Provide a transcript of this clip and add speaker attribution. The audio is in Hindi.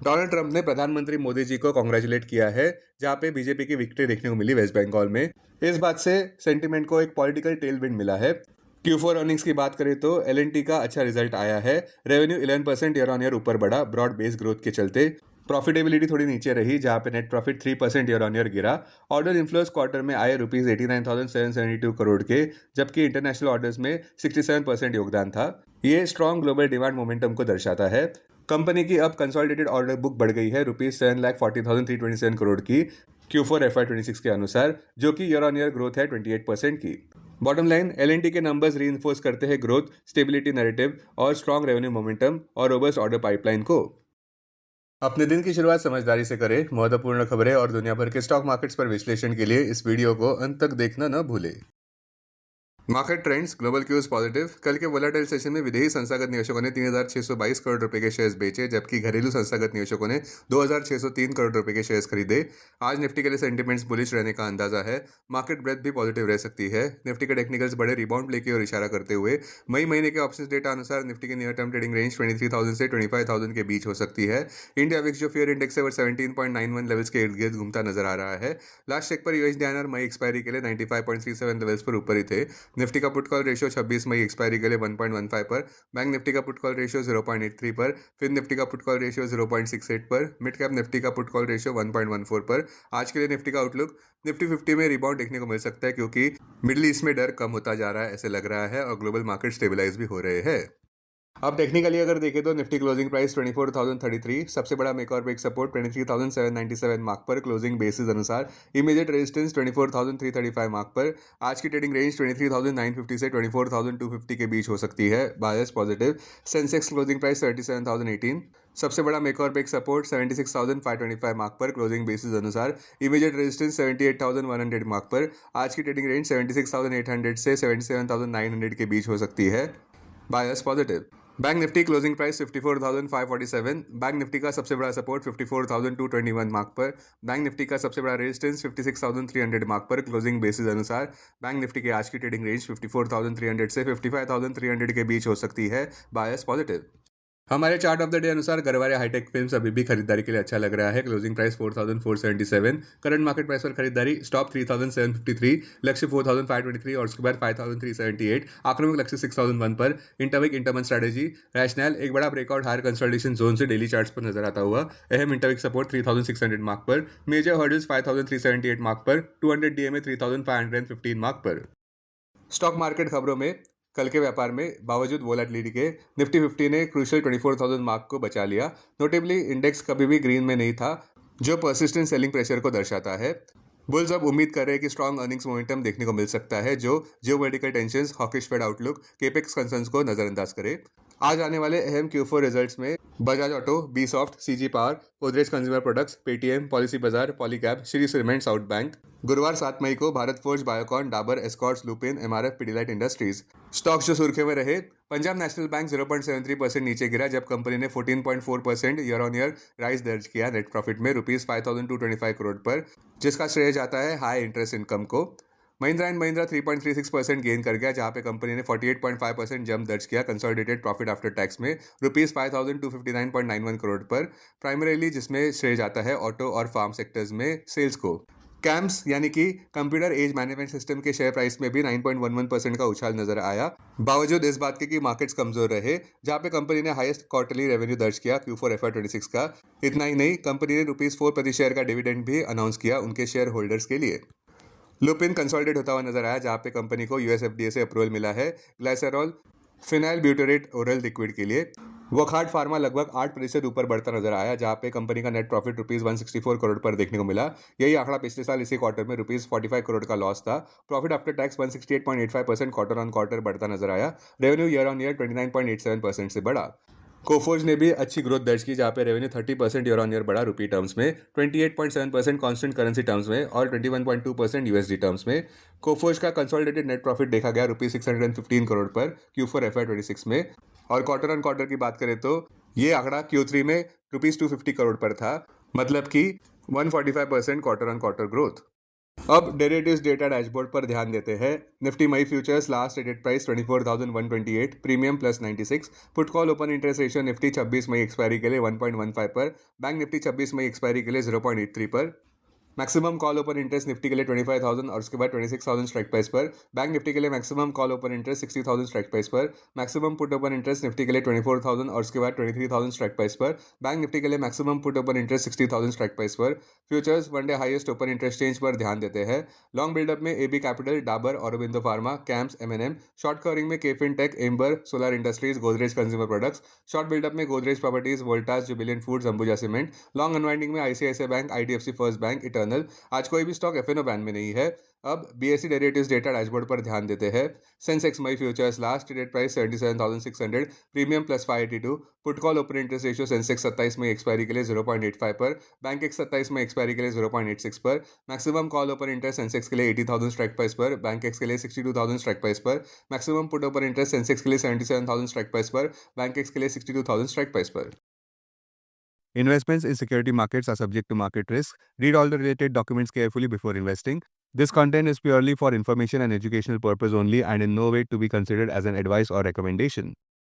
Speaker 1: डोनाल्ड ट्रंप ने प्रधानमंत्री मोदी जी को कॉन्ग्रेचुलेट किया है, जहां पे बीजेपी की विक्ट्री देखने को मिली वेस्ट बंगाल में। इस बात से सेंटीमेंट को एक पॉलिटिकल टेलविंड मिला है। Q4 अर्निंग्स की बात करें तो L&T का अच्छा रिजल्ट आया है। रेवेन्यू 11% ईयर ऑन ईयर ऊपर बढ़ा, ब्रॉड बेस ग्रोथ के चलते। प्रॉफिटेबिलिटी थोड़ी नीचे रही, जहां पे net profit 3% year on year गिरा। ऑर्डर इन्फ्लोज क्वार्टर में आए रुपीज 89,772 करोड़ के, जबकि इंटरनेशनल ऑर्डर्स में 67% योगदान था। ये स्ट्रॉन्ग ग्लोबल डिमांड मोमेंटम को दर्शाता है। कंपनी की अब कंसोलिडेटेड ऑर्डर बुक बढ़ गई है रुपीज 7,40,327 करोड़ की Q4 FY26 के अनुसार, जो कि ईयर ऑन ईयर ग्रोथ है 28% की। बॉटम लाइन, L&T के नंबर्स रीइंफोर्स करते हैं ग्रोथ, स्टेबिलिटी नैरेटिव और स्ट्रॉन्ग रेवेन्यू मोमेंटम और रोबस्ट ऑर्डर पाइपलाइन को। अपने दिन की शुरुआत समझदारी से करें। महत्वपूर्ण खबरें और दुनिया भर के स्टॉक मार्केट्स पर विश्लेषण के लिए इस वीडियो को अंत तक देखना न भूलें। Market trends, global cues positive. कल के वोलेटाइल सेशन में विदेशी संस्थागत निवेशकों ने 3,622 करोड़ रुपए के शेयर्स बेचे, जबकि घरेलू संस्थागत निवेशकों ने 2,603 करोड़ रुपए के शेयर्स खरीदे। आज निफ्टी के लिए सेंटीमेंट्स बुलिश रहने का अंदाजा है। मार्केट ब्रेथ भी पॉजिटिव रह सकती है। निफ्टी के टेक्निकल्स बड़े रिबाउंड प्ले की ओर इशारा करते हुए मई महीने के ऑप्शंस डेटा अनुसार निफ्टी की नियर टर्म ट्रेडिंग रेंज 23,000 से 25,000 के बीच हो सकती है। इंडिया विक्स जो फियर इंडेक्स है वो 17.91 लेवल्स के इर्द गिर्द घूमता नजर आ रहा है। लास्ट चेक पर USD मई एक्सपायरी के लिए 95.37 लेवल्स पर ऊपर ही थे। निफ्टी का पुट कॉल रेशियो 26 मई एक्सपायरी के लिए 1.15 पर, बैंक निफ्टी का पुट कॉल रेशियो 0.83 पर, फिर निफ्टी का पुट कॉल रेशियो 0.68 पर, मिड कैप निफ्टी का पुट कॉल रेशियो 1.14 पर। आज के लिए निफ्टी का आउटलुक, निफ्टी 50 में रिबाउंड देखने को मिल सकता है, क्योंकि मिडिल ईस्ट में डर कम होता जा रहा है ऐसे लग रहा है, और ग्लोबल मार्केट स्टेबलाइज भी हो रहे हैं। अब टेक्निकली अगर देखें तो निफ्टी क्लोजिंग प्राइस 24,033, सबसे बड़ा मेक और ब्रेक सपोर्ट 23,797 मार्क पर क्लोजिंग बेसिस अनुसार। इमीडिएट रेजिस्टेंस 24,335 मार्क पर। आज की ट्रेडिंग रेंज 23,950 से 24,250 के बीच हो सकती है, bias positive. Sensex closing price 37,018, सबसे बड़ा मेक और ब्रेक सपोर्ट 76,525 मार्क पर क्लोजिंग बेसिस अनुसार। इमीडिएट रेजिस्टेंस 78,100 मार्क पर। आज की ट्रेडिंग रेंज 76,800 से 77,900 के बीच हो सकती है, bias positive. Bank Nifty closing price 54,547, Bank Nifty का सबसे बड़ा सपोर्ट 54,221 मार्क पर। बैंक निफ्टी का सबसे बड़ा रेजिस्टेंस 56,300 मार्क पर क्लोजिंग बेसिस अनुसार। बैंक निफ्टी की आज की ट्रेडिंग रेंज 54,300 से 55,300 के बीच हो सकती है, बायस पॉजिटिव। हमारे चार्ट ऑफ द डे अनुसार गरवारे हाईटेक फिल्म्स अभी भी खरीदारी के लिए अच्छा लग रहा है। Closing price 4,477, current market price पर खरीदारी स्टॉप 3,753, लक्ष्य 4,523 और उसके बाद 5,378, आक्रमक लक्ष्य 6,001 पर। इंटरविक इंटरमंथ स्ट्रेटेजी रैशनल, एक बड़ा ब्रेकआउट हायर कंसोलिडेशन जोन से डेली चार्ट्स पर नजर आता हुआ। अहम इंटरविक सपोर्ट 3,600 मार्क पर। मेजर हर्डल्स 5,378 मार्क पर। 200 DMA 3,515 मार्क पर। स्टॉक मार्केट खबरों में, कल के व्यापार में बावजूद वोलेटिलिटी के निफ्टी 50 ने क्रूशियल 24,000 मार्क को बचा लिया। नोटेबली इंडेक्स कभी भी ग्रीन में नहीं था, जो परसिस्टेंट सेलिंग प्रेशर को दर्शाता है। बुल्स अब उम्मीद कर रहे हैं कि स्ट्रॉन्ग अर्निंग्स मोमेंटम देखने को मिल सकता है, जो geopolitical tensions, hawkish Fed outlook, capex concerns को नजरअंदाज करे। आज आने वाले अहम Q4 रिजल्ट्स में Bajaj Auto, B Soft, CG Power, Godrej Consumer Products, Paytm, Policy Bazaar, Polycab, Shree Cement, South Bank. गुरुवार 7 मई को Bharat Forge, Biocon, Dabur, Escorts, Lupin, MRF, Pidilite Industries. Stocks जो सुर्खियों में रहे, पंजाब नेशनल बैंक 0.73% नीचे गिरा, जब कंपनी ने 14.4% ईयर ऑन ईयर राइज दर्ज किया नेट प्रॉफिट में रुपीज 5,225 करोड़ पर, जिसका श्रेय जाता है हाई इंटरेस्ट इनकम को। महिंद्रा एंड महिंद्रा 3.36% गेन कर गया, जहां पे कंपनी ने 48.5% जंप दर्ज किया कंसोलिडेटेड प्रॉफिट आफ्टर टैक्स में रुपीज 5,259.91 करोड़ पर, प्राइमरीली जिसमें श्रेय जाता है ऑटो और फार्म सेक्टर्स में सेल्स को। कैम्स यानी कि कंप्यूटर एज मैनेजमेंट सिस्टम के शेयर प्राइस में भी 9.11% का उछाल नजर आया, बावजूद इस बात के कि मार्केट्स कमजोर रहे, जहां पे कंपनी ने हाईएस्ट क्वार्टरली रेवेन्यू दर्ज किया Q4 FY26 का। इतना ही नहीं, कंपनी ने रुपीज 4 प्रति शेयर का डिविडेंड भी अनाउंस किया उनके शेयर होल्डर्स के लिए। लुपिन कंसोलिडेट होता हुआ नजर आया, जहां पे कंपनी को US FDA से अप्रूवल मिला है ग्लाइसरॉल फिनाइल ब्यूटेरेट ओरल लिक्विड के लिए। वोकहार्ट फार्मा लगभग 8% ऊपर बढ़ता नजर आया, जहां पे कंपनी का नेट प्रॉफिट रुपीज 164 करोड़ पर देखने को मिला। यही आंकड़ा पिछले साल इसी क्वार्टर में रुपीज 45 करोड़ का लॉस था। Profit after tax 168.85% quarter on quarter बढ़ता नजर आया। रेवेन्यू ईयर ऑन ईयर 29.87% से बढ़ा। कोफोर्ज ने भी अच्छी ग्रोथ दर्ज की, जहां पे रेवेन्यू 30% ईयर ऑन ईयर बढ़ा रुपी टर्म्स में, 28.7% कांस्टेंट करेंसी टर्म्स में और 21.2% USD टर्म्स में। कोफोर्ज का कंसोलिडेटेड नेट प्रॉफिट देखा गया रुपीज 615 करोड़ पर Q4 FY26 में, और क्वार्टर ऑन क्वार्टर की बात करें तो ये आंकड़ा Q3 में रुपीज 250 करोड़ पर था, मतलब कि 145% क्वार्टर ऑन क्वार्टर ग्रोथ। अब डेरिवेटिव्स डेटा डैशबोर्ड पर ध्यान देते हैं। निफ्टी मई futures last traded price 24,128, premium plus 96। Put call open interest ratio Nifty 26 मई एक्सपायरी के लिए 1.15 पर, बैंक निफ्टी 26 मई एक्सपायरी के लिए 0.83 पर। Maximum call open interest Nifty के लिए 25,000 और उसके बाद 26,000 स्ट्राइक प्राइस पर। बैंक निफ्टी के लिए maximum call open interest 60,000 strike price पर। Maximum put open interest Nifty के लिए 24,000 और उसके बाद 23,000 स्ट्राइक प्राइस पर। बैंक निफ्टी के लिए maximum put open interest 60,000 strike price पर। Futures one day highest open interest change पर ध्यान देते हैं। लॉन्ग बिल्डअप में AB Capital, Dabur, Aurobindo Pharma, CAMS, MNM. Short covering में KFin Tech, Amber, Solar Industries, Godrej Consumer Products. Short buildup में Godrej Properties, Voltas, Jubilant Foods, Ambuja Cement. Long unwinding में ICICI Bank, IDFC First Bank, Eternal. आज कोई भी स्टॉक एफएनओ बैन में नहीं है। अब बीएसई डेरिवेटिव्स डेटा डैशबोर्ड पर ध्यान देते हैं। सेंसेक्स मई futures last traded price 77,600, premium plus 582। Put call open interest ratio Sensex 27 मई एक्सपायरी के लिए 0.85 पर, बैंक एक्स 27 मई एक्सपायरी के लिए 0.86 पर। Maximum call open interest Sensex के लिए 80,000 स्ट्राइक प्राइस पर, बैंक एक्स के लिए 62,000 स्ट्राइक प्राइस पर। Maximum put open interest Sensex के लिए 77,000 स्ट्राइक प्राइस पर, बैंक एक्स के लिए 62,000 स्ट्राइक प्राइस पर। Investments in security markets are subject to market risk. Read all the related documents carefully before investing. This content is purely for information and educational purpose only and in no way to be considered as an advice or recommendation.